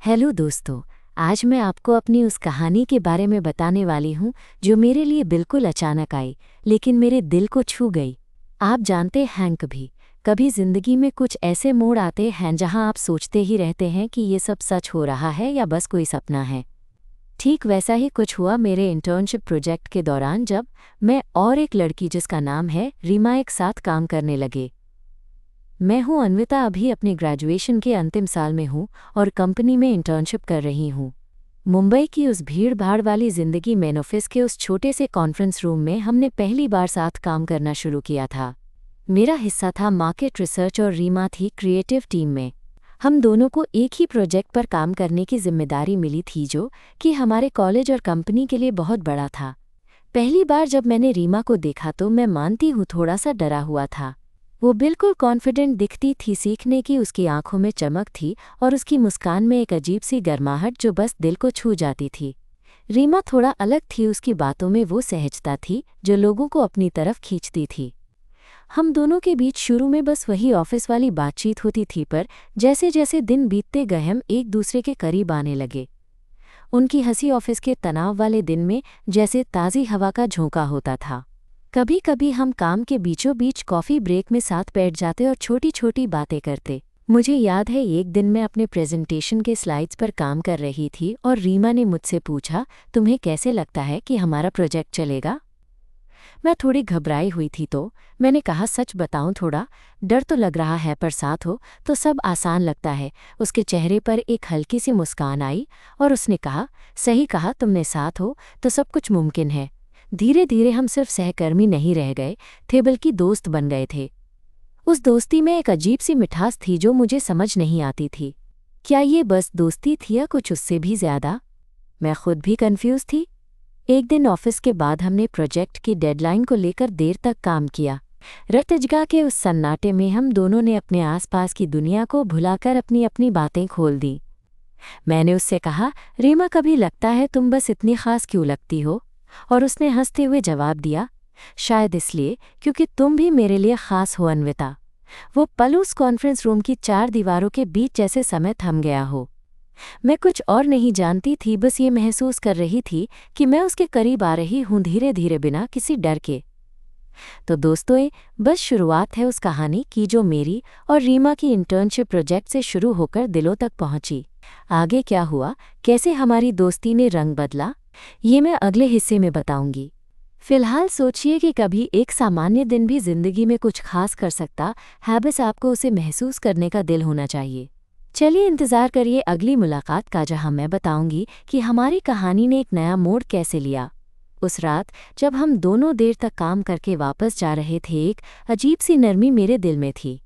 Hello दोस्तों। आज मैं आपको अपनी उस कहानी के बारे में बताने वाली हूँ जो मेरे लिए बिल्कुल अचानक आई, लेकिन मेरे दिल को छू गई। आप जानते हैं कभी ज़िंदगी में कुछ ऐसे मोड़ आते हैं जहाँ आप सोचते ही रहते हैं कि ये सब सच हो रहा है या बस कोई सपना है। ठीक वैसा ही कुछ हुआ मेरे इंटर्नशिप प्रोजेक्ट के दौरान, जब मैं और एक लड़की जिसका नाम है रीमा एक साथ काम करने लगे। मैं हूँ अन्विता, अभी अपने ग्रेजुएशन के अंतिम साल में हूँ और कंपनी में इंटर्नशिप कर रही हूँ। मुंबई की उस भीड़-भाड़ वाली ज़िंदगी में ऑफिस के उस छोटे से कॉन्फ्रेंस रूम में हमने पहली बार साथ काम करना शुरू किया था। मेरा हिस्सा था मार्केट रिसर्च और रीमा थी क्रिएटिव टीम में। हम दोनों को एक ही प्रोजेक्ट पर काम करने की जिम्मेदारी मिली थी जो कि हमारे कॉलेज और कंपनी के लिए बहुत बड़ा था। पहली बार जब मैंने रीमा को देखा तो मैं मानती हूँ थोड़ा सा डरा हुआ था। वो बिल्कुल कॉन्फिडेंट दिखती थी, सीखने की उसकी आंखों में चमक थी और उसकी मुस्कान में एक अजीब सी गर्माहट जो बस दिल को छू जाती थी। रीमा थोड़ा अलग थी, उसकी बातों में वो सहजता थी जो लोगों को अपनी तरफ खींचती थी। हम दोनों के बीच शुरू में बस वही ऑफिस वाली बातचीत होती थी, पर जैसे जैसे दिन बीतते गए हम एक दूसरे के करीब आने लगे। उनकी हंसी ऑफिस के तनाव वाले दिन में जैसे ताज़ी हवा का झोंका होता था। कभी कभी हम काम के बीचों बीच कॉफ़ी ब्रेक में साथ बैठ जाते और छोटी छोटी बातें करते। मुझे याद है एक दिन मैं अपने प्रेजेंटेशन के स्लाइड्स पर काम कर रही थी और रीमा ने मुझसे पूछा, तुम्हें कैसे लगता है कि हमारा प्रोजेक्ट चलेगा? मैं थोड़ी घबराई हुई थी तो मैंने कहा, सच बताऊं थोड़ा डर तो लग रहा है, पर साथ हो तो सब आसान लगता है। उसके चेहरे पर एक हल्की सी मुस्कान आई और उसने कहा, सही कहा तुमने, साथ हो तो सब कुछ मुमकिन है। धीरे धीरे हम सिर्फ सहकर्मी नहीं रह गए थे बल्कि दोस्त बन गए थे। उस दोस्ती में एक अजीब सी मिठास थी जो मुझे समझ नहीं आती थी। क्या ये बस दोस्ती थी या कुछ उससे भी ज्यादा? मैं खुद भी कंफ्यूज थी। एक दिन ऑफिस के बाद हमने प्रोजेक्ट की डेडलाइन को लेकर देर तक काम किया। रात जगा के उस सन्नाटे में हम दोनों ने अपने आसपास की दुनिया को भुलाकर अपनी अपनी बातें खोल दी। मैंने उससे कहा, रीमा कभी लगता है तुम बस इतनी खास क्यों लगती हो? और उसने हंसते हुए जवाब दिया, शायद इसलिए क्योंकि तुम भी मेरे लिए खास हो अन्विता। वो पल उस कॉन्फ्रेंस रूम की चार दीवारों के बीच जैसे समय थम गया हो। मैं कुछ और नहीं जानती थी, बस ये महसूस कर रही थी कि मैं उसके करीब आ रही हूँ धीरे धीरे, बिना किसी डर के। तो दोस्तों, ये बस शुरुआत है उस कहानी की जो मेरी और रीमा की इंटर्नशिप प्रोजेक्ट से शुरू होकर दिलों तक पहुंची। आगे क्या हुआ, कैसे हमारी दोस्ती ने रंग बदला, ये मैं अगले हिस्से में बताऊंगी। फिलहाल सोचिए कि कभी एक सामान्य दिन भी जिंदगी में कुछ खास कर सकता है, बस आपको उसे महसूस करने का दिल होना चाहिए। चलिए इंतज़ार करिए अगली मुलाकात का, जहां मैं बताऊंगी कि हमारी कहानी ने एक नया मोड़ कैसे लिया। उस रात जब हम दोनों देर तक काम करके वापस जा रहे थे, एक अजीब सी नरमी मेरे दिल में थी।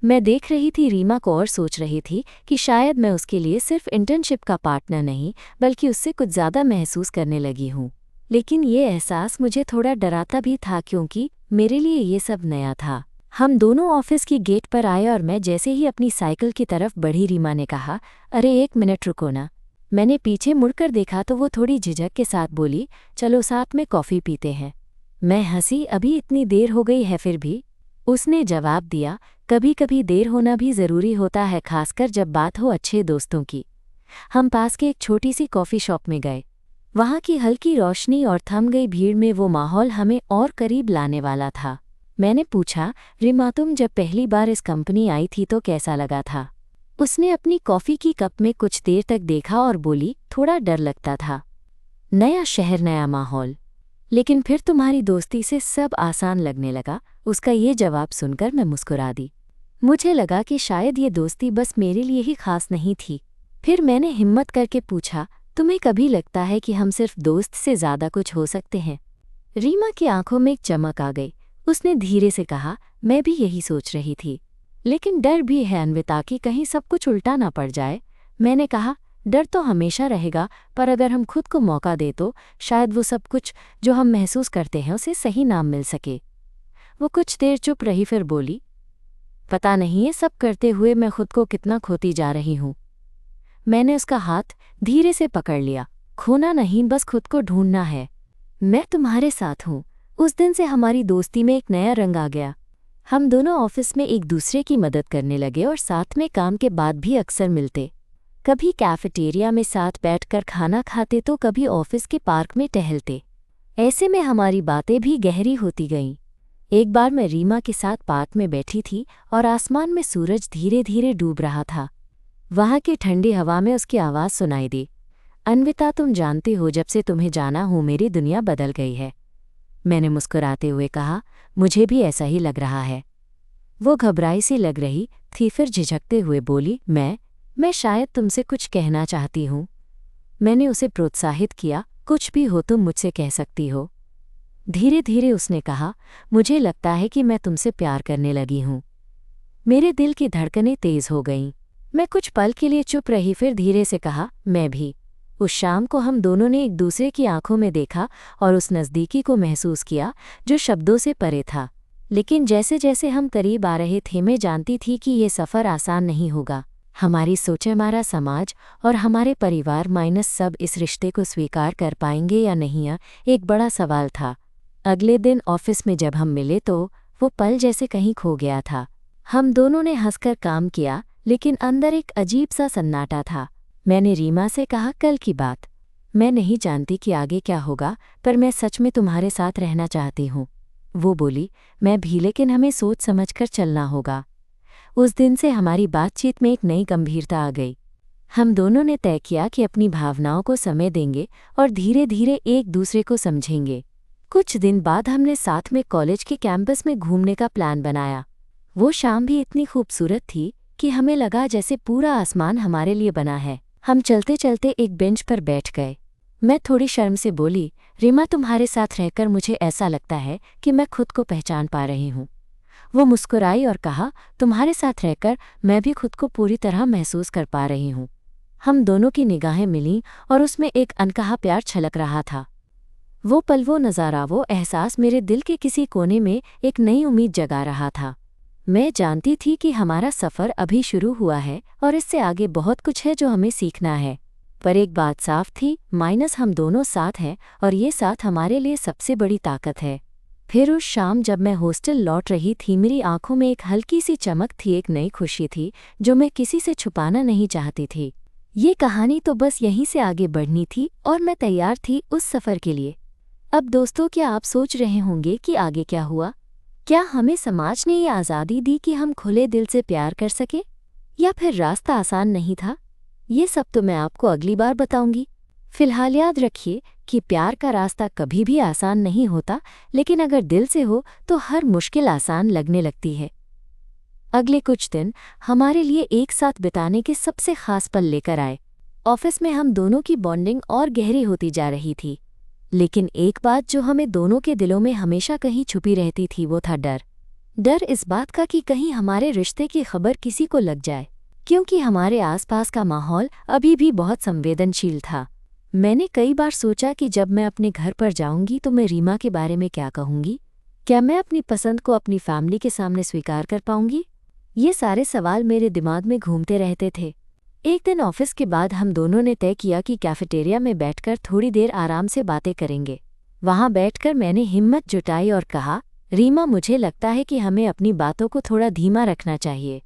मैं देख रही थी रीमा को और सोच रही थी कि शायद मैं उसके लिए सिर्फ इंटर्नशिप का पार्टनर नहीं बल्कि उससे कुछ ज़्यादा महसूस करने लगी हूँ। लेकिन ये एहसास मुझे थोड़ा डराता भी था, क्योंकि मेरे लिए ये सब नया था। हम दोनों ऑफिस की गेट पर आए और मैं जैसे ही अपनी साइकिल की तरफ बढ़ी, रीमा ने कहा, अरे एक मिनट रुको ना। मैंने पीछे मुड़कर देखा तो वो थोड़ी झिझक के साथ बोली, चलो साथ में कॉफ़ी पीते हैं। मैं हंसी, अभी इतनी देर हो गई है फिर भी? उसने जवाब दिया, कभी कभी देर होना भी ज़रूरी होता है, खासकर जब बात हो अच्छे दोस्तों की। हम पास के एक छोटी सी कॉफ़ी शॉप में गए। वहाँ की हल्की रोशनी और थम गई भीड़ में वो माहौल हमें और करीब लाने वाला था। मैंने पूछा, रीमा तुम जब पहली बार इस कंपनी आई थी तो कैसा लगा था? उसने अपनी कॉफ़ी की कप में कुछ देर तक देखा और बोली, थोड़ा डर लगता था। नया शहर, नया माहौल। लेकिन फिर तुम्हारी दोस्ती से सब आसान लगने लगा। उसका ये जवाब सुनकर मैं मुस्कुरा दी। मुझे लगा कि शायद ये दोस्ती बस मेरे लिए ही खास नहीं थी। फिर मैंने हिम्मत करके पूछा, तुम्हें कभी लगता है कि हम सिर्फ दोस्त से ज़्यादा कुछ हो सकते हैं? रीमा की आंखों में एक चमक आ गई। उसने धीरे से कहा, मैं भी यही सोच रही थी, लेकिन डर भी है अन्विता कि कहीं सब कुछ उल्टा ना पड़ जाए। मैंने कहा, डर तो हमेशा रहेगा, पर अगर हम खुद को मौका दे तो शायद वो सब कुछ जो हम महसूस करते हैं उसे सही नाम मिल सके। वो कुछ देर चुप रही, फिर बोली, पता नहीं ये सब करते हुए मैं खुद को कितना खोती जा रही हूँ। मैंने उसका हाथ धीरे से पकड़ लिया। खोना नहीं, बस खुद को ढूंढना है। मैं तुम्हारे साथ हूँ। उस दिन से हमारी दोस्ती में एक नया रंग आ गया। हम दोनों ऑफिस में एक दूसरे की मदद करने लगे और साथ में काम के बाद भी अक्सर मिलते। कभी कैफेटेरिया में साथ बैठकर खाना खाते तो कभी ऑफिस के पार्क में टहलते। ऐसे में हमारी बातें भी गहरी होती गईं। एक बार मैं रीमा के साथ पार्क में बैठी थी और आसमान में सूरज धीरे धीरे डूब रहा था। वहाँ की ठंडी हवा में उसकी आवाज़ सुनाई दी, अन्विता तुम जानती हो जब से तुम्हें जाना हूँ मेरी दुनिया बदल गई है। मैंने मुस्कुराते हुए कहा, मुझे भी ऐसा ही लग रहा है। वो घबराई सी लग रही थी, फिर झिझकते हुए बोली, मैं शायद तुमसे कुछ कहना चाहती हूँ। मैंने उसे प्रोत्साहित किया, कुछ भी हो तुम मुझसे कह सकती हो। धीरे धीरे उसने कहा, मुझे लगता है कि मैं तुमसे प्यार करने लगी हूँ। मेरे दिल की धड़कनें तेज हो गईं। मैं कुछ पल के लिए चुप रही, फिर धीरे से कहा, मैं भी। उस शाम को हम दोनों ने एक दूसरे की आंखों में देखा और उस नज़दीकी को महसूस किया जो शब्दों से परे था। लेकिन जैसे जैसे हम करीब आ रहे थे मैं जानती थी कि ये सफ़र आसान नहीं होगा। हमारी सोचें, हमारा समाज और हमारे परिवार माइनस सब इस रिश्ते को स्वीकार कर पाएंगे या नहीं, यह एक बड़ा सवाल था। अगले दिन ऑफिस में जब हम मिले तो वो पल जैसे कहीं खो गया था। हम दोनों ने हंसकर काम किया, लेकिन अंदर एक अजीब सा सन्नाटा था। मैंने रीमा से कहा, कल की बात। मैं नहीं जानती कि आगे क्या होगा, पर मैं सच में तुम्हारे साथ रहना चाहती हूँ। वो बोली, मैं भी, लेकिन हमें सोच समझकर चलना होगा। उस दिन से हमारी बातचीत में एक नई गंभीरता आ गई। हम दोनों ने तय किया कि अपनी भावनाओं को समय देंगे और धीरे धीरे एक दूसरे को समझेंगे। कुछ दिन बाद हमने साथ में कॉलेज के कैंपस में घूमने का प्लान बनाया। वो शाम भी इतनी खूबसूरत थी कि हमें लगा जैसे पूरा आसमान हमारे लिए बना है। हम चलते चलते एक बेंच पर बैठ गए। मैं थोड़ी शर्म से बोली, रीमा तुम्हारे साथ रहकर मुझे ऐसा लगता है कि मैं खुद को पहचान पा रही हूँ। वो मुस्कुराई और कहा, तुम्हारे साथ रहकर मैं भी खुद को पूरी तरह महसूस कर पा रही हूँ। हम दोनों की निगाहें मिलीं और उसमें एक अनकहा प्यार छलक रहा था। वो पल, वो नज़ारा, वो एहसास मेरे दिल के किसी कोने में एक नई उम्मीद जगा रहा था। मैं जानती थी कि हमारा सफ़र अभी शुरू हुआ है और इससे आगे बहुत कुछ है जो हमें सीखना है। पर एक बात साफ थी, माइनस हम दोनों साथ हैं और ये साथ हमारे लिए सबसे बड़ी ताकत है। फिर उस शाम जब मैं हॉस्टल लौट रही थी, मेरी आंखों में एक हल्की सी चमक थी, एक नई खुशी थी जो मैं किसी से छुपाना नहीं चाहती थी। ये कहानी तो बस यहीं से आगे बढ़नी थी और मैं तैयार थी उस सफ़र के लिए। अब दोस्तों, क्या आप सोच रहे होंगे कि आगे क्या हुआ? क्या हमें समाज ने ये आज़ादी दी कि हम खुले दिल से प्यार कर सके, या फिर रास्ता आसान नहीं था? ये सब तो मैं आपको अगली बार बताऊंगी। फिलहाल याद रखिए कि प्यार का रास्ता कभी भी आसान नहीं होता, लेकिन अगर दिल से हो तो हर मुश्किल आसान लगने लगती है। अगले कुछ दिन हमारे लिए एक साथ बिताने के सबसे खास पल लेकर आए। ऑफिस में हम दोनों की बॉन्डिंग और गहरी होती जा रही थी, लेकिन एक बात जो हमें दोनों के दिलों में हमेशा कहीं छुपी रहती थी, वो था डर। डर इस बात का कि कहीं हमारे रिश्ते की खबर किसी को लग जाए, क्योंकि हमारे आसपास का माहौल अभी भी बहुत संवेदनशील था। मैंने कई बार सोचा कि जब मैं अपने घर पर जाऊंगी तो मैं रीमा के बारे में क्या कहूंगी। क्या मैं अपनी पसंद को अपनी फैमिली के सामने स्वीकार कर पाऊंगी? ये सारे सवाल मेरे दिमाग में घूमते रहते थे। एक दिन ऑफिस के बाद हम दोनों ने तय किया कि कैफेटेरिया में बैठकर थोड़ी देर आराम से बातें करेंगे। वहां बैठकर मैंने हिम्मत जुटाई और कहा, रीमा, मुझे लगता है कि हमें अपनी बातों को थोड़ा धीमा रखना चाहिए।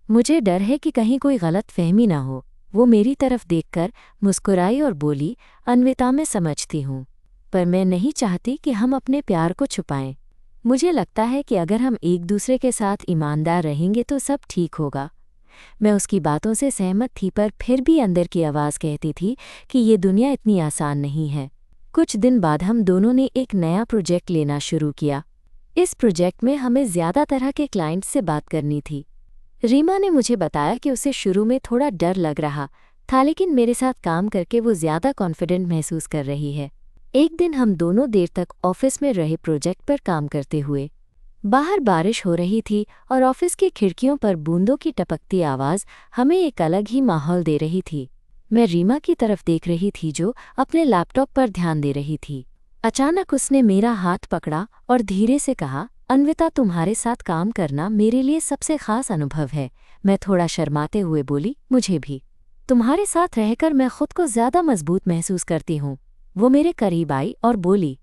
मुझे डर है कि कहीं कोई गलत फहमी ना हो। वो मेरी तरफ देखकर मुस्कुराई और बोली, अन्विता, मैं समझती हूँ, पर मैं नहीं चाहती कि हम अपने प्यार को छुपाएं। मुझे लगता है कि अगर हम एक दूसरे के साथ ईमानदार रहेंगे तो सब ठीक होगा। मैं उसकी बातों से सहमत थी, पर फिर भी अंदर की आवाज़ कहती थी कि ये दुनिया इतनी आसान नहीं है। कुछ दिन बाद हम दोनों ने एक नया प्रोजेक्ट लेना शुरू किया। इस प्रोजेक्ट में हमें ज़्यादा तरह के क्लाइंट्स से बात करनी थी। रीमा ने मुझे बताया कि उसे शुरू में थोड़ा डर लग रहा था, लेकिन मेरे साथ काम करके वो ज़्यादा कॉन्फिडेंट महसूस कर रही है। एक दिन हम दोनों देर तक ऑफिस में रहे प्रोजेक्ट पर काम करते हुए। बाहर बारिश हो रही थी और ऑफिस की खिड़कियों पर बूंदों की टपकती आवाज़ हमें एक अलग ही माहौल दे रही थी। मैं रीमा की तरफ देख रही थी जो अपने लैपटॉप पर ध्यान दे रही थी। अचानक उसने मेरा हाथ पकड़ा और धीरे से कहा, अन्विता, तुम्हारे साथ काम करना मेरे लिए सबसे खास अनुभव है। मैं थोड़ा शर्माते हुए बोली, मुझे भी। तुम्हारे साथ रहकर मैं खुद को ज़्यादा मजबूत महसूस करती हूँ। वो मेरे करीब आई और बोली,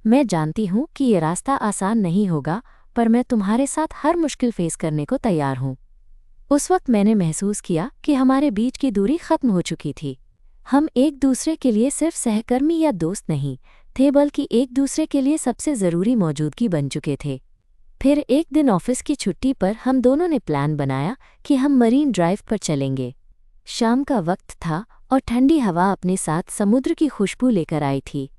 मैं जानती हूँ कि ये रास्ता आसान नहीं होगा, पर मैं तुम्हारे साथ हर मुश्किल फेस करने को तैयार हूँ। उस वक्त मैंने महसूस किया कि हमारे बीच की दूरी खत्म हो चुकी थी। हम एक दूसरे के लिए सिर्फ सहकर्मी या दोस्त नहीं थे, बल्कि एक दूसरे के लिए सबसे ज़रूरी मौजूदगी बन चुके थे। फिर एक दिन ऑफिस की छुट्टी पर हम दोनों ने प्लान बनाया कि हम मरीन ड्राइव पर चलेंगे। शाम का वक्त था और ठंडी हवा अपने साथ समुद्र की खुशबू लेकर आई थी।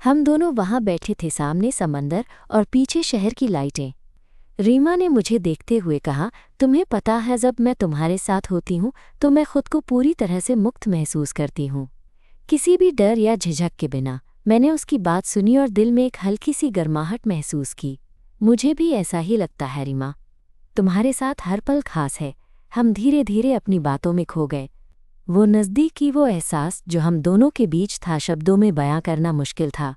हम दोनों वहां बैठे थे, सामने समंदर और पीछे शहर की लाइटें। रीमा ने मुझे देखते हुए कहा, तुम्हें पता है, जब मैं तुम्हारे साथ होती हूँ तो मैं खुद को पूरी तरह से मुक्त महसूस करती हूँ, किसी भी डर या झिझक के बिना। मैंने उसकी बात सुनी और दिल में एक हल्की सी गर्माहट महसूस की। मुझे भी ऐसा ही लगता है रीमा, तुम्हारे साथ हर पल खास है। हम धीरे धीरे अपनी बातों में खो गए। वो नज़दीकी, वो एहसास जो हम दोनों के बीच था, शब्दों में बयां करना मुश्किल था।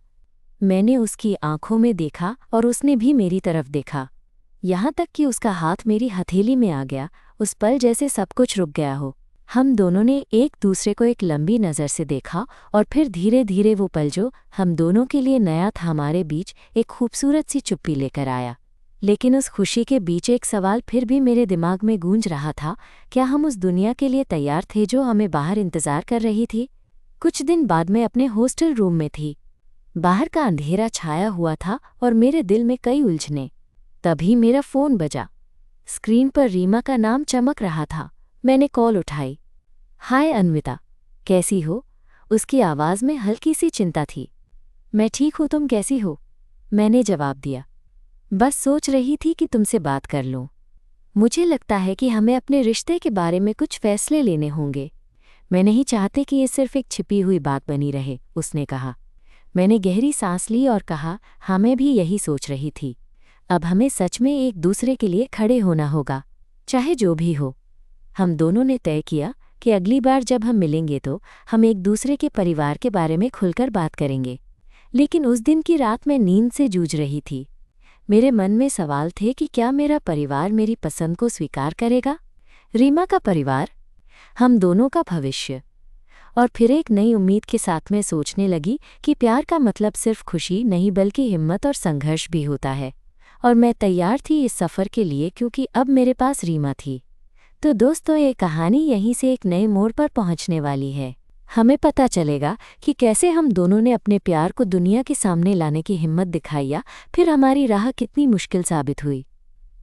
मैंने उसकी आंखों में देखा और उसने भी मेरी तरफ देखा, यहाँ तक कि उसका हाथ मेरी हथेली में आ गया। उस पल जैसे सब कुछ रुक गया हो। हम दोनों ने एक दूसरे को एक लंबी नज़र से देखा और फिर धीरे धीरे वो पल जो हम दोनों के लिए नया था, हमारे बीच एक खूबसूरत सी चुप्पी लेकर आया। लेकिन उस खुशी के बीच एक सवाल फिर भी मेरे दिमाग में गूंज रहा था, क्या हम उस दुनिया के लिए तैयार थे जो हमें बाहर इंतज़ार कर रही थी? कुछ दिन बाद मैं अपने हॉस्टल रूम में थी। बाहर का अंधेरा छाया हुआ था और मेरे दिल में कई उलझनें। तभी मेरा फ़ोन बजा। स्क्रीन पर रीमा का नाम चमक रहा था। मैंने कॉल उठाई। हाय अन्विता, कैसी हो? उसकी आवाज़ में हल्की सी चिंता थी। मैं ठीक हूँ, तुम कैसी हो? मैंने जवाब दिया। बस सोच रही थी कि तुमसे बात कर लूँ। मुझे लगता है कि हमें अपने रिश्ते के बारे में कुछ फैसले लेने होंगे। मैं नहीं चाहती कि ये सिर्फ एक छिपी हुई बात बनी रहे, उसने कहा। मैंने गहरी सांस ली और कहा, हाँ, मैं भी यही सोच रही थी। अब हमें सच में एक दूसरे के लिए खड़े होना होगा, चाहे जो भी हो। हम दोनों ने तय किया कि अगली बार जब हम मिलेंगे तो हम एक दूसरे के परिवार के बारे में खुलकर बात करेंगे। लेकिन उस दिन की रात मैं नींद से जूझ रही थी। मेरे मन में सवाल थे कि क्या मेरा परिवार मेरी पसंद को स्वीकार करेगा? रीमा का परिवार, हम दोनों का भविष्य। और फिर एक नई उम्मीद के साथ मैं सोचने लगी कि प्यार का मतलब सिर्फ खुशी नहीं, बल्कि हिम्मत और संघर्ष भी होता है। और मैं तैयार थी इस सफ़र के लिए, क्योंकि अब मेरे पास रीमा थी। तो दोस्तों, ये कहानी यहीं से एक नए मोड़ पर पहुंचने वाली है। हमें पता चलेगा कि कैसे हम दोनों ने अपने प्यार को दुनिया के सामने लाने की हिम्मत दिखाई, या फिर हमारी राह कितनी मुश्किल साबित हुई।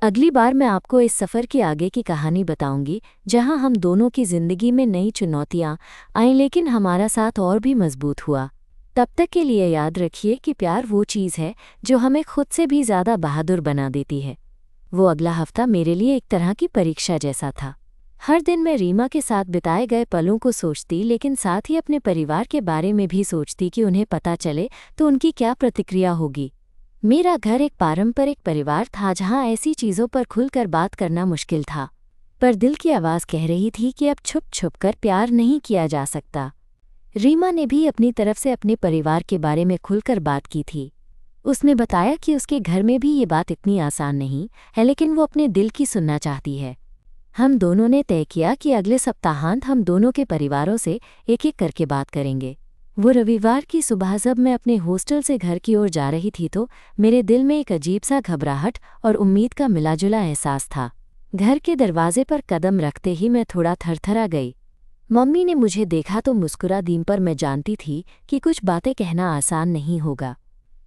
अगली बार मैं आपको इस सफ़र की आगे की कहानी बताऊंगी, जहां हम दोनों की ज़िंदगी में नई चुनौतियां आईं, लेकिन हमारा साथ और भी मजबूत हुआ। तब तक के लिए याद रखिए कि प्यार वो चीज़ है जो हमें खुद से भी ज़्यादा बहादुर बना देती है। वो अगला हफ्ता मेरे लिए एक तरह की परीक्षा जैसा था। हर दिन मैं रीमा के साथ बिताए गए पलों को सोचती, लेकिन साथ ही अपने परिवार के बारे में भी सोचती कि उन्हें पता चले तो उनकी क्या प्रतिक्रिया होगी। मेरा घर एक पारंपरिक परिवार था, जहाँ ऐसी चीज़ों पर खुलकर बात करना मुश्किल था। पर दिल की आवाज़ कह रही थी कि अब छुप छुप कर प्यार नहीं किया जा सकता। रीमा ने भी अपनी तरफ से अपने परिवार के बारे में खुलकर बात की थी। उसने बताया कि उसके घर में भी ये बात इतनी आसान नहीं है, लेकिन वो अपने दिल की सुनना चाहती है। हम दोनों ने तय किया कि अगले सप्ताहांत हम दोनों के परिवारों से एक एक करके बात करेंगे। वो रविवार की सुबह जब मैं अपने हॉस्टल से घर की ओर जा रही थी तो मेरे दिल में एक अजीब सा घबराहट और उम्मीद का मिलाजुला एहसास था। घर के दरवाजे पर कदम रखते ही मैं थोड़ा थरथरा गई। मम्मी ने मुझे देखा तो मुस्कुरा दी, पर मैं जानती थी कि कुछ बातें कहना आसान नहीं होगा।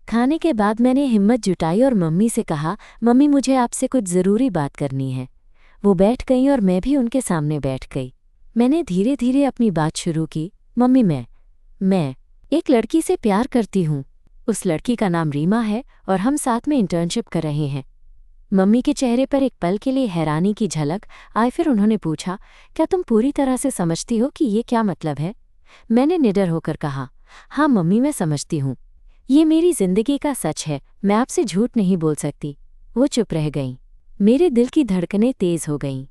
खाने के बाद मैंने हिम्मत जुटाई और मम्मी से कहा, मम्मी, मुझे आपसे कुछ ज़रूरी बात करनी है। वो बैठ गईं और मैं भी उनके सामने बैठ गई। मैंने धीरे धीरे अपनी बात शुरू की। मम्मी, मैं एक लड़की से प्यार करती हूँ। उस लड़की का नाम रीमा है और हम साथ में इंटर्नशिप कर रहे हैं। मम्मी के चेहरे पर एक पल के लिए हैरानी की झलक आई। फिर उन्होंने पूछा, क्या तुम पूरी तरह से समझती हो कि ये क्या मतलब है? मैंने निडर होकर कहा, हाँ मम्मी, मैं समझती हूँ। ये मेरी जिंदगी का सच है, मैं आपसे झूठ नहीं बोल सकती। वो चुप रह गईं। मेरे दिल की धड़कनें तेज हो गईं।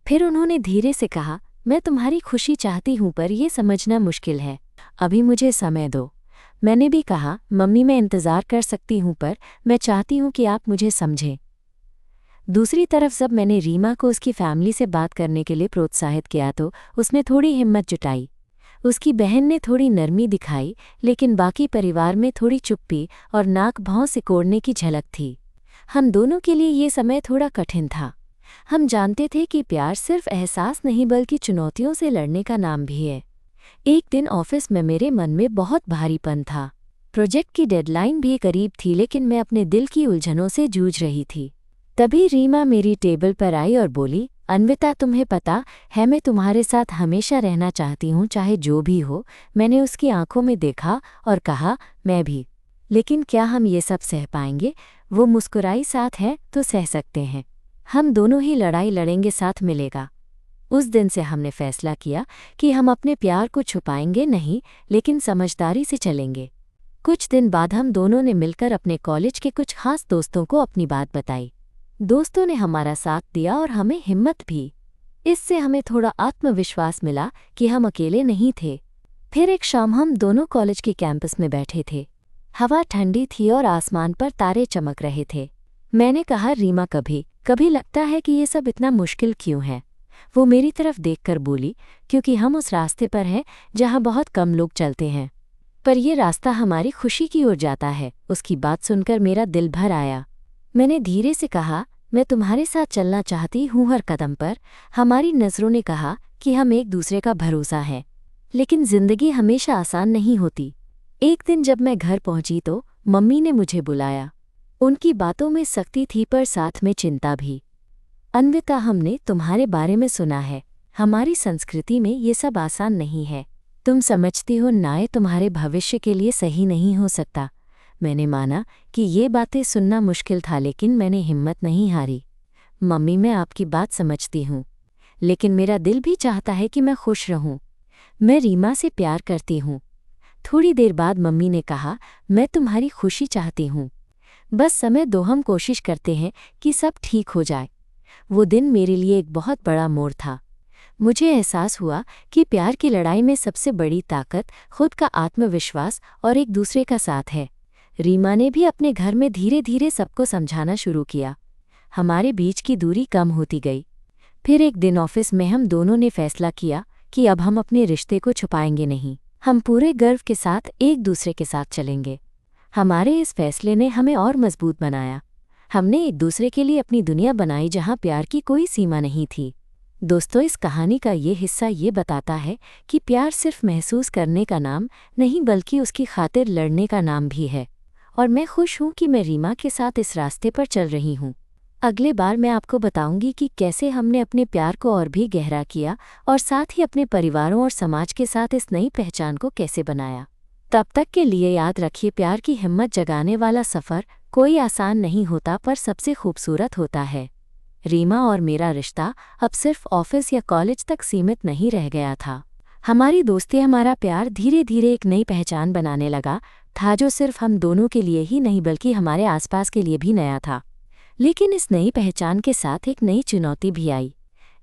फिर उन्होंने धीरे से कहा, मैं तुम्हारी खुशी चाहती हूँ, पर यह समझना मुश्किल है। अभी मुझे समय दो। मैंने भी कहा, मम्मी, मैं इंतज़ार कर सकती हूँ, पर मैं चाहती हूँ कि आप मुझे समझें। दूसरी तरफ जब मैंने रीमा को उसकी फैमिली से बात करने के लिए प्रोत्साहित किया तो उसने थोड़ी हिम्मत जुटाई। उसकी बहन ने थोड़ी नरमी दिखाई, लेकिन बाकी परिवार में थोड़ी चुप्पी और नाक भौं सिकोड़ने की झलक थी। हम दोनों के लिए ये समय थोड़ा कठिन था। हम जानते थे कि प्यार सिर्फ एहसास नहीं बल्कि चुनौतियों से लड़ने का नाम भी है। एक दिन ऑफिस में मेरे मन में बहुत भारीपन था। प्रोजेक्ट की डेडलाइन भी करीब थी, लेकिन मैं अपने दिल की उलझनों से जूझ रही थी। तभी रीमा मेरी टेबल पर आई और बोली, अन्विता, तुम्हें पता है मैं तुम्हारे साथ हमेशा रहना चाहती हूँ, चाहे जो भी हो। मैंने उसकी आंखों में देखा और कहा, मैं भी। लेकिन क्या हम ये सब सह पाएंगे? वो मुस्कुराई, साथ है तो सह सकते हैं। हम दोनों ही लड़ाई लड़ेंगे, साथ मिलेगा। उस दिन से हमने फैसला किया कि हम अपने प्यार को छुपाएंगे नहीं, लेकिन समझदारी से चलेंगे। कुछ दिन बाद हम दोनों ने मिलकर अपने कॉलेज के कुछ खास दोस्तों को अपनी बात बताई। दोस्तों ने हमारा साथ दिया और हमें हिम्मत भी। इससे हमें थोड़ा आत्मविश्वास मिला कि हम अकेले नहीं थे। फिर एक शाम हम दोनों कॉलेज के कैंपस में बैठे थे। हवा ठंडी थी और आसमान पर तारे चमक रहे थे। मैंने कहा, रीमा, कभी कभी लगता है कि ये सब इतना मुश्किल क्यों है? वो मेरी तरफ देखकर बोली, क्योंकि हम उस रास्ते पर हैं जहाँ बहुत कम लोग चलते हैं, पर ये रास्ता हमारी खुशी की ओर जाता है। उसकी बात सुनकर मेरा दिल भर आया। मैंने धीरे से कहा, मैं तुम्हारे साथ चलना चाहती हूँ हर कदम पर। हमारी नज़रों ने कहा कि हम एक दूसरे का भरोसा है, लेकिन जिंदगी हमेशा आसान नहीं होती। एक दिन जब मैं घर पहुंची तो मम्मी ने मुझे बुलाया। उनकी बातों में सख्ती थी पर साथ में चिंता भी। अन्विता, हमने तुम्हारे बारे में सुना है। हमारी संस्कृति में ये सब आसान नहीं है। तुम समझती हो, न्याय तुम्हारे भविष्य के लिए सही नहीं हो सकता। मैंने माना कि ये बातें सुनना मुश्किल था, लेकिन मैंने हिम्मत नहीं हारी। मम्मी, मैं आपकी बात समझती हूँ, लेकिन मेरा दिल भी चाहता है कि मैं खुश रहूँ। मैं रीमा से प्यार करती हूँ। थोड़ी देर बाद मम्मी ने कहा, मैं तुम्हारी खुशी चाहती हूँ। बस समय दो, हम कोशिश करते हैं कि सब ठीक हो जाए। वो दिन मेरे लिए एक बहुत बड़ा मोड़ था। मुझे एहसास हुआ कि प्यार की लड़ाई में सबसे बड़ी ताकत खुद का आत्मविश्वास और एक दूसरे का साथ है। रीमा ने भी अपने घर में धीरे धीरे सबको समझाना शुरू किया। हमारे बीच की दूरी कम होती गई। फिर एक दिन ऑफिस में हम दोनों ने फैसला किया कि अब हम अपने रिश्ते को छुपाएंगे नहीं। हम पूरे गर्व के साथ एक दूसरे के साथ चलेंगे। हमारे इस फैसले ने हमें और मजबूत बनाया। हमने एक दूसरे के लिए अपनी दुनिया बनाई जहां प्यार की कोई सीमा नहीं थी। दोस्तों, इस कहानी का ये हिस्सा ये बताता है कि प्यार सिर्फ महसूस करने का नाम नहीं, बल्कि उसकी खातिर लड़ने का नाम भी है। और मैं खुश हूँ कि मैं रीमा के साथ इस रास्ते पर चल रही हूँ। अगले बार मैं आपको बताऊंगी कि कैसे हमने अपने प्यार को और भी गहरा किया और साथ ही अपने परिवारों और समाज के साथ इस नई पहचान को कैसे बनाया। तब तक के लिए याद रखिए, प्यार की हिम्मत जगाने वाला सफ़र कोई आसान नहीं होता, पर सबसे खूबसूरत होता है। रीमा और मेरा रिश्ता अब सिर्फ ऑफिस या कॉलेज तक सीमित नहीं रह गया था। हमारी दोस्ती, हमारा प्यार धीरे धीरे एक नई पहचान बनाने लगा था, जो सिर्फ हम दोनों के लिए ही नहीं बल्कि हमारे आसपास के लिए भी नया था। लेकिन इस नई पहचान के साथ एक नई चुनौती भी आई।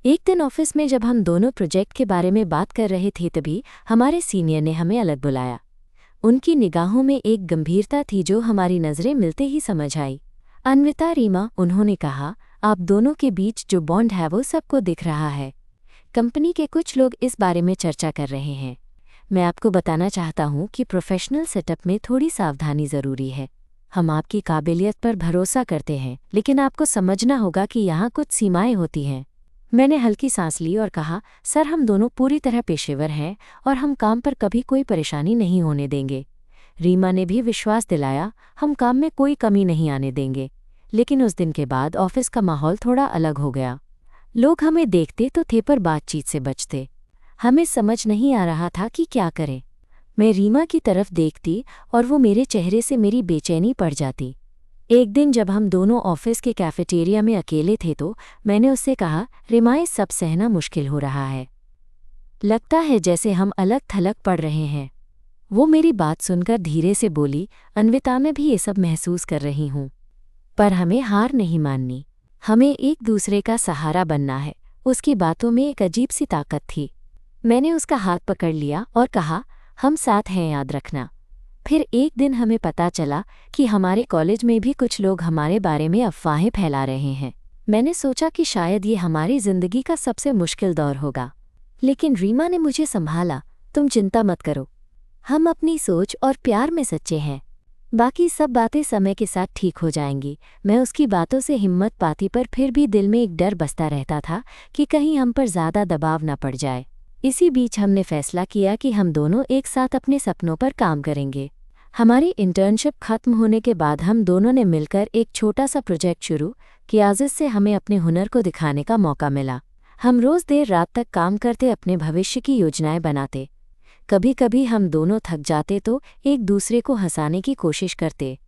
एक दिन ऑफिस में जब हम दोनों प्रोजेक्ट के बारे में बात कर रहे थे, तभी हमारे सीनियर ने हमें अलग बुलाया। उनकी निगाहों में एक गंभीरता थी जो हमारी नज़रें मिलते ही समझ आई। अन्विता, रीमा, उन्होंने कहा, आप दोनों के बीच जो बॉन्ड है वो सबको दिख रहा है। कंपनी के कुछ लोग इस बारे में चर्चा कर रहे हैं। मैं आपको बताना चाहता हूँ कि प्रोफेशनल सेटअप में थोड़ी सावधानी ज़रूरी है। हम आपकी काबिलियत पर भरोसा करते हैं, लेकिन आपको समझना होगा कि यहाँ कुछ सीमाएं होती हैं। मैंने हल्की सांस ली और कहा, सर, हम दोनों पूरी तरह पेशेवर हैं और हम काम पर कभी कोई परेशानी नहीं होने देंगे। रीमा ने भी विश्वास दिलाया, हम काम में कोई कमी नहीं आने देंगे। लेकिन उस दिन के बाद ऑफिस का माहौल थोड़ा अलग हो गया। लोग हमें देखते तो थे पर बातचीत से बचते। हमें समझ नहीं आ रहा था कि क्या करें। मैं रीमा की तरफ देखती और वो मेरे चेहरे से मेरी बेचैनी पड़ जाती। एक दिन जब हम दोनों ऑफिस के कैफेटेरिया में अकेले थे तो मैंने उससे कहा, रीमा, ये सब सहना मुश्किल हो रहा है। लगता है जैसे हम अलग थलग पड़ रहे हैं। वो मेरी बात सुनकर धीरे से बोली, अन्विता, मैं भी ये सब महसूस कर रही हूँ, पर हमें हार नहीं माननी। हमें एक दूसरे का सहारा बनना है। उसकी बातों में एक अजीब सी ताकत थी। मैंने उसका हाथ पकड़ लिया और कहा, हम साथ हैं, याद रखना। फिर एक दिन हमें पता चला कि हमारे कॉलेज में भी कुछ लोग हमारे बारे में अफवाहें फैला रहे हैं। मैंने सोचा कि शायद ये हमारी ज़िंदगी का सबसे मुश्किल दौर होगा, लेकिन रीमा ने मुझे संभाला। तुम चिंता मत करो, हम अपनी सोच और प्यार में सच्चे हैं। बाकी सब बातें समय के साथ ठीक हो जाएंगी। मैं उसकी बातों से हिम्मत पाती, पर फिर भी दिल में एक डर बसता रहता था कि कहीं हम पर ज़्यादा दबाव न पड़ जाए। इसी बीच हमने फैसला किया कि हम दोनों एक साथ अपने सपनों पर काम करेंगे। हमारी इंटर्नशिप खत्म होने के बाद हम दोनों ने मिलकर एक छोटा सा प्रोजेक्ट शुरू किया, जिससे हमें अपने हुनर को दिखाने का मौका मिला। हम रोज़ देर रात तक काम करते, अपने भविष्य की योजनाएं बनाते। कभी कभी हम दोनों थक जाते तो एक दूसरे को हंसाने की कोशिश करते।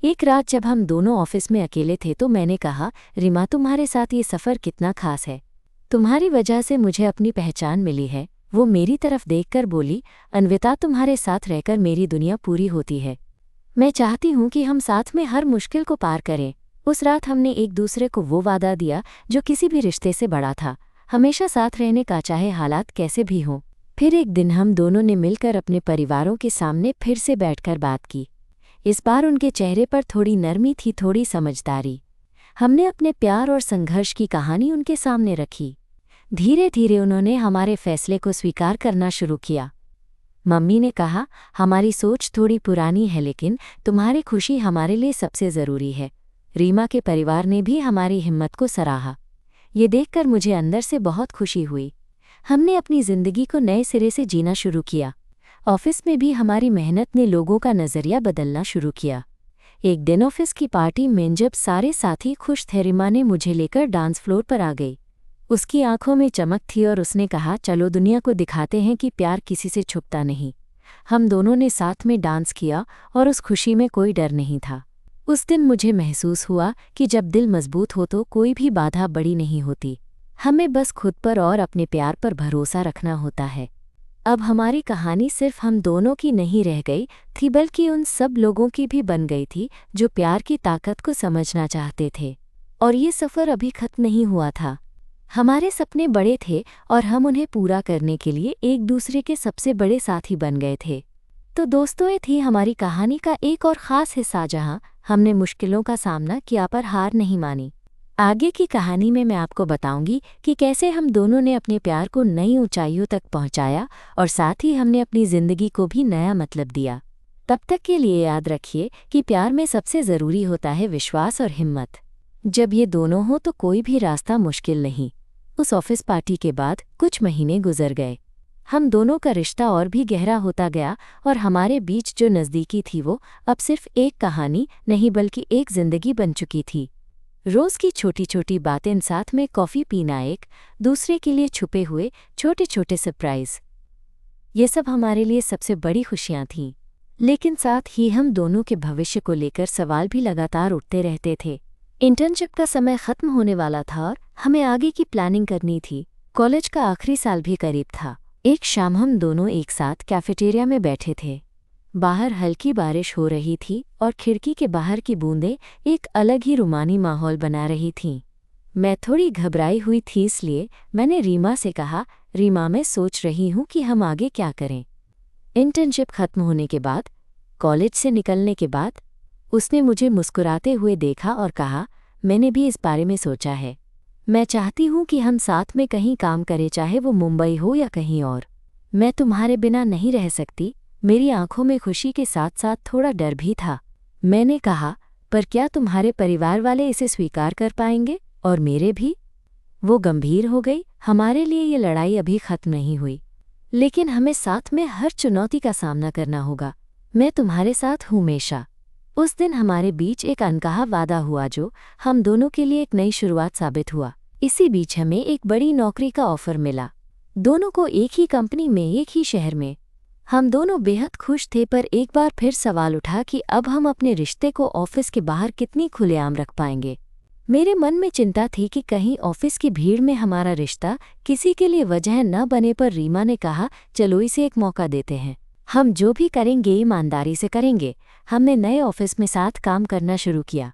एक रात जब हम दोनों ऑफिस में अकेले थे तो मैंने कहा, रीमा, तुम्हारे साथ ये सफ़र कितना खास है। तुम्हारी वजह से मुझे अपनी पहचान मिली है। वो मेरी तरफ देखकर बोली, अन्विता, तुम्हारे साथ रहकर मेरी दुनिया पूरी होती है। मैं चाहती हूँ कि हम साथ में हर मुश्किल को पार करें। उस रात हमने एक दूसरे को वो वादा दिया जो किसी भी रिश्ते से बड़ा था, हमेशा साथ रहने का, चाहे हालात कैसे भी हों। फिर एक दिन हम दोनों ने मिलकर अपने परिवारों के सामने फिर से बैठकर बात की। इस बार उनके चेहरे पर थोड़ी नरमी थी, थोड़ी समझदारी। हमने अपने प्यार और संघर्ष की कहानी उनके सामने रखी। धीरे धीरे उन्होंने हमारे फैसले को स्वीकार करना शुरू किया। मम्मी ने कहा, हमारी सोच थोड़ी पुरानी है, लेकिन तुम्हारी खुशी हमारे लिए सबसे ज़रूरी है। रीमा के परिवार ने भी हमारी हिम्मत को सराहा। ये देखकर मुझे अंदर से बहुत खुशी हुई। हमने अपनी ज़िंदगी को नए सिरे से जीना शुरू किया। ऑफिस में भी हमारी मेहनत ने लोगों का नज़रिया बदलना शुरू किया। एक दिन ऑफिस की पार्टी में जब सारे साथी खुश थे, रीमा ने मुझे लेकर डांस फ्लोर पर आ गई। उसकी आंखों में चमक थी और उसने कहा, चलो दुनिया को दिखाते हैं कि प्यार किसी से छुपता नहीं। हम दोनों ने साथ में डांस किया और उस खुशी में कोई डर नहीं था। उस दिन मुझे महसूस हुआ कि जब दिल मजबूत हो तो कोई भी बाधा बड़ी नहीं होती। हमें बस खुद पर और अपने प्यार पर भरोसा रखना होता है। अब हमारी कहानी सिर्फ हम दोनों की नहीं रह गई थी, बल्कि उन सब लोगों की भी बन गई थी जो प्यार की ताकत को समझना चाहते थे। और ये सफ़र अभी खत्म नहीं हुआ था। हमारे सपने बड़े थे और हम उन्हें पूरा करने के लिए एक दूसरे के सबसे बड़े साथी बन गए थे। तो दोस्तों, ये थी हमारी कहानी का एक और ख़ास हिस्सा, जहां हमने मुश्किलों का सामना किया पर हार नहीं मानी। आगे की कहानी में मैं आपको बताऊंगी कि कैसे हम दोनों ने अपने प्यार को नई ऊंचाइयों तक पहुंचाया और साथ ही हमने अपनी ज़िंदगी को भी नया मतलब दिया। तब तक के लिए याद रखिए कि प्यार में सबसे ज़रूरी होता है विश्वास और हिम्मत। जब ये दोनों हों तो कोई भी रास्ता मुश्किल नहीं। उस ऑफिस पार्टी के बाद कुछ महीने गुजर गए। हम दोनों का रिश्ता और भी गहरा होता गया और हमारे बीच जो नज़दीकी थी वो अब सिर्फ एक कहानी नहीं, बल्कि एक ज़िंदगी बन चुकी थी। रोज़ की छोटी छोटी बातें, साथ में कॉफ़ी पीना, एक दूसरे के लिए छुपे हुए छोटे छोटे सरप्राइज़, ये सब हमारे लिए सबसे बड़ी खुशियाँ थीं। लेकिन साथ ही हम दोनों के भविष्य को लेकर सवाल भी लगातार उठते रहते थे। इंटर्नशिप का समय ख़त्म होने वाला था और हमें आगे की प्लानिंग करनी थी। कॉलेज का आखिरी साल भी करीब था। एक शाम हम दोनों एक साथ कैफेटेरिया में बैठे थे। बाहर हल्की बारिश हो रही थी और खिड़की के बाहर की बूंदें एक अलग ही रूमानी माहौल बना रही थीं। मैं थोड़ी घबराई हुई थी, इसलिए मैंने रीमा से कहा, रीमा, मैं सोच रही हूँ कि हम आगे क्या करें। इंटर्नशिप खत्म होने के बाद, कॉलेज से निकलने के बाद, उसने मुझे मुस्कुराते हुए देखा और कहा, मैंने भी इस बारे में सोचा है। मैं चाहती हूँ कि हम साथ में कहीं काम करें, चाहे वो मुंबई हो या कहीं और। मैं तुम्हारे बिना नहीं रह सकती। मेरी आंखों में खुशी के साथ साथ थोड़ा डर भी था। मैंने कहा, पर क्या तुम्हारे परिवार वाले इसे स्वीकार कर पाएंगे? और मेरे भी? वो गंभीर हो गई। हमारे लिए ये लड़ाई अभी खत्म नहीं हुई, लेकिन हमें साथ में हर चुनौती का सामना करना होगा। मैं तुम्हारे साथ हूँ हमेशा। उस दिन हमारे बीच एक अनकहा वादा हुआ जो हम दोनों के लिए एक नई शुरुआत साबित हुआ। इसी बीच हमें एक बड़ी नौकरी का ऑफर मिला, दोनों को एक ही कंपनी में, एक ही शहर में। हम दोनों बेहद खुश थे, पर एक बार फिर सवाल उठा कि अब हम अपने रिश्ते को ऑफिस के बाहर कितनी खुलेआम रख पाएंगे। मेरे मन में चिंता थी कि कहीं ऑफिस की भीड़ में हमारा रिश्ता किसी के लिए वजह न बने, पर रीमा ने कहा, चलो इसे एक मौका देते हैं। हम जो भी करेंगे ईमानदारी से करेंगे। हमने नए ऑफिस में साथ काम करना शुरू किया।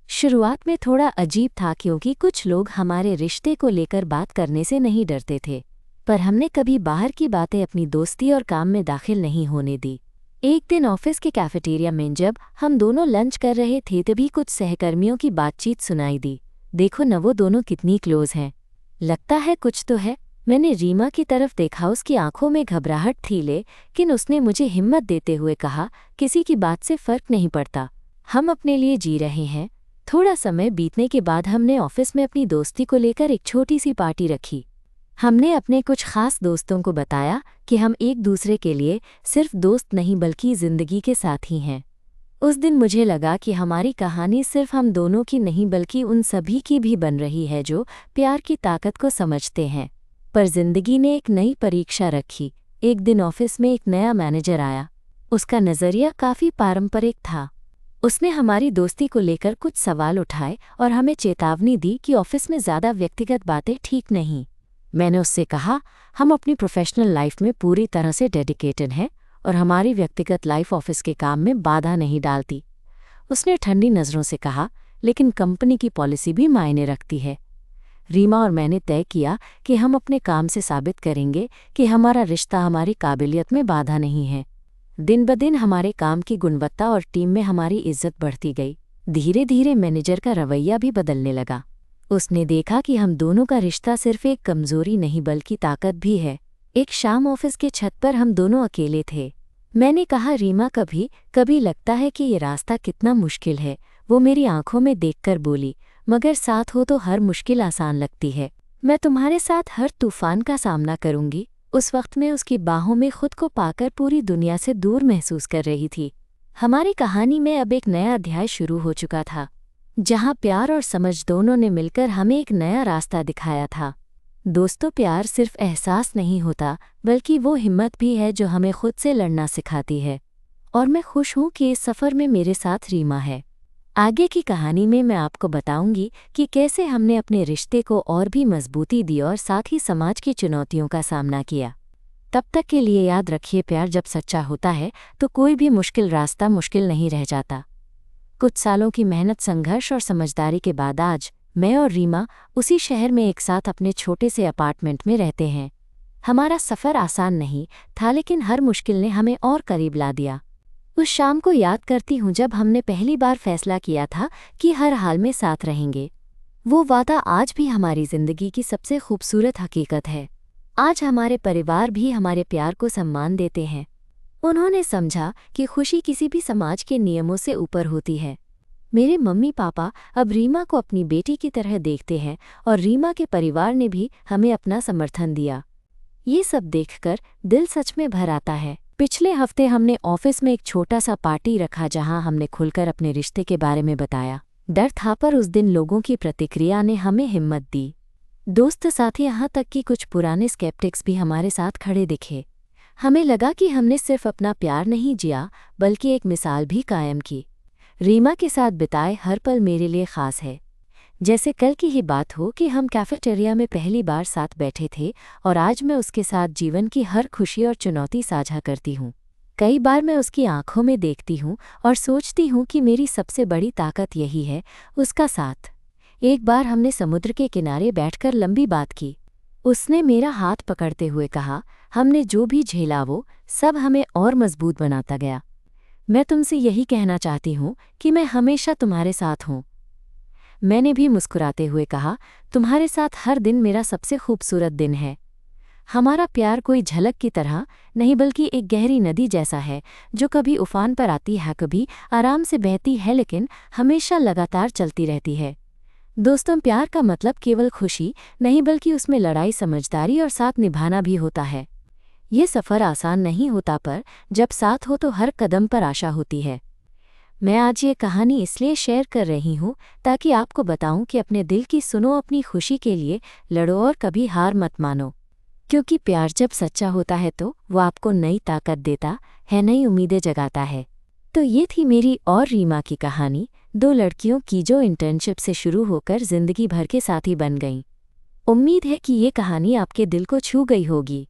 शुरुआत में थोड़ा अजीब था, क्योंकि कुछ लोग हमारे रिश्ते को लेकर बात करने से नहीं डरते थे, पर हमने कभी बाहर की बातें अपनी दोस्ती और काम में दाखिल नहीं होने दी। एक दिन ऑफिस के कैफेटेरिया में जब हम दोनों लंच कर रहे थे, तभी कुछ सहकर्मियों की बातचीत सुनाई दी। देखो न, वो दोनों कितनी क्लोज हैं। लगता है कुछ तो है। मैंने रीमा की तरफ देखा, उसकी आंखों में घबराहट थी, लेकिन उसने मुझे हिम्मत देते हुए कहा, किसी की बात से फर्क नहीं पड़ता, हम अपने लिए जी रहे हैं। थोड़ा समय बीतने के बाद हमने ऑफिस में अपनी दोस्ती को लेकर एक छोटी सी पार्टी रखी। हमने अपने कुछ खास दोस्तों को बताया कि हम एक दूसरे के लिए सिर्फ दोस्त नहीं बल्कि जिंदगी के साथी हैं। उस दिन मुझे लगा कि हमारी कहानी सिर्फ हम दोनों की नहीं बल्कि उन सभी की भी बन रही है जो प्यार की ताकत को समझते हैं। पर जिंदगी ने एक नई परीक्षा रखी। एक दिन ऑफिस में एक नया मैनेजर आया। उसका नज़रिया काफ़ी पारंपरिक था। उसने हमारी दोस्ती को लेकर कुछ सवाल उठाए और हमें चेतावनी दी कि ऑफिस में ज़्यादा व्यक्तिगत बातें ठीक नहीं। मैंने उससे कहा, हम अपनी प्रोफेशनल लाइफ में पूरी तरह से डेडिकेटेड हैं और हमारी व्यक्तिगत लाइफ ऑफिस के काम में बाधा नहीं डालती। उसने ठंडी नज़रों से कहा, लेकिन कंपनी की पॉलिसी भी मायने रखती है। रीमा और मैंने तय किया कि हम अपने काम से साबित करेंगे कि हमारा रिश्ता हमारी काबिलियत में बाधा नहीं है। दिन ब दिन हमारे काम की गुणवत्ता और टीम में हमारी इज्जत बढ़ती गई। धीरे धीरे मैनेजर का रवैया भी बदलने लगा। उसने देखा कि हम दोनों का रिश्ता सिर्फ एक कमजोरी नहीं बल्कि ताकत भी है। एक शाम ऑफिस के छत पर हम दोनों अकेले थे। मैंने कहा, रीमा, कभी कभी लगता है कि ये रास्ता कितना मुश्किल है। वो मेरी आंखों में देखकर बोली, मगर साथ हो तो हर मुश्किल आसान लगती है। मैं तुम्हारे साथ हर तूफान का सामना करूंगी। उस वक्त मैं उसकी बाहों में खुद को पाकर पूरी दुनिया से दूर महसूस कर रही थी। हमारी कहानी में अब एक नया अध्याय शुरू हो चुका था, जहां प्यार और समझ दोनों ने मिलकर हमें एक नया रास्ता दिखाया था। दोस्तों, प्यार सिर्फ एहसास नहीं होता बल्कि वो हिम्मत भी है जो हमें खुद से लड़ना सिखाती है। और मैं खुश हूं कि इस सफ़र में मेरे साथ रीमा है। आगे की कहानी में मैं आपको बताऊंगी कि कैसे हमने अपने रिश्ते को और भी मजबूती दी और साथ ही समाज की चुनौतियों का सामना किया। तब तक के लिए याद रखिए, प्यार जब सच्चा होता है तो कोई भी मुश्किल रास्ता मुश्किल नहीं रह जाता। कुछ सालों की मेहनत, संघर्ष और समझदारी के बाद आज मैं और रीमा उसी शहर में एक साथ अपने छोटे से अपार्टमेंट में रहते हैं। हमारा सफ़र आसान नहीं था, लेकिन हर मुश्किल ने हमें और करीब ला दिया। उस शाम को याद करती हूँ जब हमने पहली बार फैसला किया था कि हर हाल में साथ रहेंगे। वो वादा आज भी हमारी ज़िंदगी की सबसे खूबसूरत हकीकत है। आज हमारे परिवार भी हमारे प्यार को सम्मान देते हैं। उन्होंने समझा कि खुशी किसी भी समाज के नियमों से ऊपर होती है। मेरे मम्मी पापा अब रीमा को अपनी बेटी की तरह देखते हैं और रीमा के परिवार ने भी हमें अपना समर्थन दिया। ये सब देखकर दिल सच में भर आता है। पिछले हफ्ते हमने ऑफिस में एक छोटा सा पार्टी रखा जहां हमने खुलकर अपने रिश्ते के बारे में बताया। डर था, पर उस दिन लोगों की प्रतिक्रिया ने हमें हिम्मत दी। दोस्त साथी, यहाँ तक कि कुछ पुराने स्केप्टिक्स भी हमारे साथ खड़े दिखे। हमें लगा कि हमने सिर्फ अपना प्यार नहीं जिया बल्कि एक मिसाल भी कायम की। रीमा के साथ बिताए हर पल मेरे लिए ख़ास है। जैसे कल की ही बात हो कि हम कैफेटेरिया में पहली बार साथ बैठे थे और आज मैं उसके साथ जीवन की हर खुशी और चुनौती साझा करती हूँ। कई बार मैं उसकी आंखों में देखती हूँ और सोचती हूँ कि मेरी सबसे बड़ी ताकत यही है, उसका साथ। एक बार हमने समुद्र के किनारे बैठकर लंबी बात की। उसने मेरा हाथ पकड़ते हुए कहा, हमने जो भी झेला वो सब हमें और मजबूत बनाता गया। मैं तुमसे यही कहना चाहती हूँ कि मैं हमेशा तुम्हारे साथ हूँ। मैंने भी मुस्कुराते हुए कहा, तुम्हारे साथ हर दिन मेरा सबसे खूबसूरत दिन है। हमारा प्यार कोई झलक की तरह नहीं बल्कि एक गहरी नदी जैसा है जो कभी उफान पर आती है, कभी आराम से बहती है, लेकिन हमेशा लगातार चलती रहती है। दोस्तों, प्यार का मतलब केवल खुशी नहीं बल्कि उसमें लड़ाई, समझदारी और साथ निभाना भी होता है। ये सफ़र आसान नहीं होता, पर जब साथ हो तो हर कदम पर आशा होती है। मैं आज ये कहानी इसलिए शेयर कर रही हूँ ताकि आपको बताऊं कि अपने दिल की सुनो, अपनी खुशी के लिए लड़ो और कभी हार मत मानो। क्योंकि प्यार जब सच्चा होता है तो वो आपको नई ताकत देता है, नई उम्मीदें जगाता है। तो ये थी मेरी और रीमा की कहानी, दो लड़कियों की जो इंटर्नशिप से शुरू होकर जिंदगी भर के साथी बन गईं। उम्मीद है कि ये कहानी आपके दिल को छू गई होगी।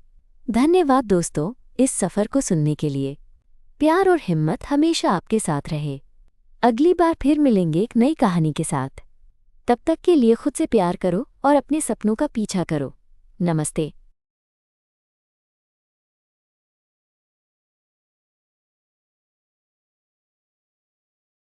धन्यवाद दोस्तों, इस सफ़र को सुनने के लिए। प्यार और हिम्मत हमेशा आपके साथ रहे। अगली बार फिर मिलेंगे एक नई कहानी के साथ। तब तक के लिए खुद से प्यार करो और अपने सपनों का पीछा करो। नमस्ते।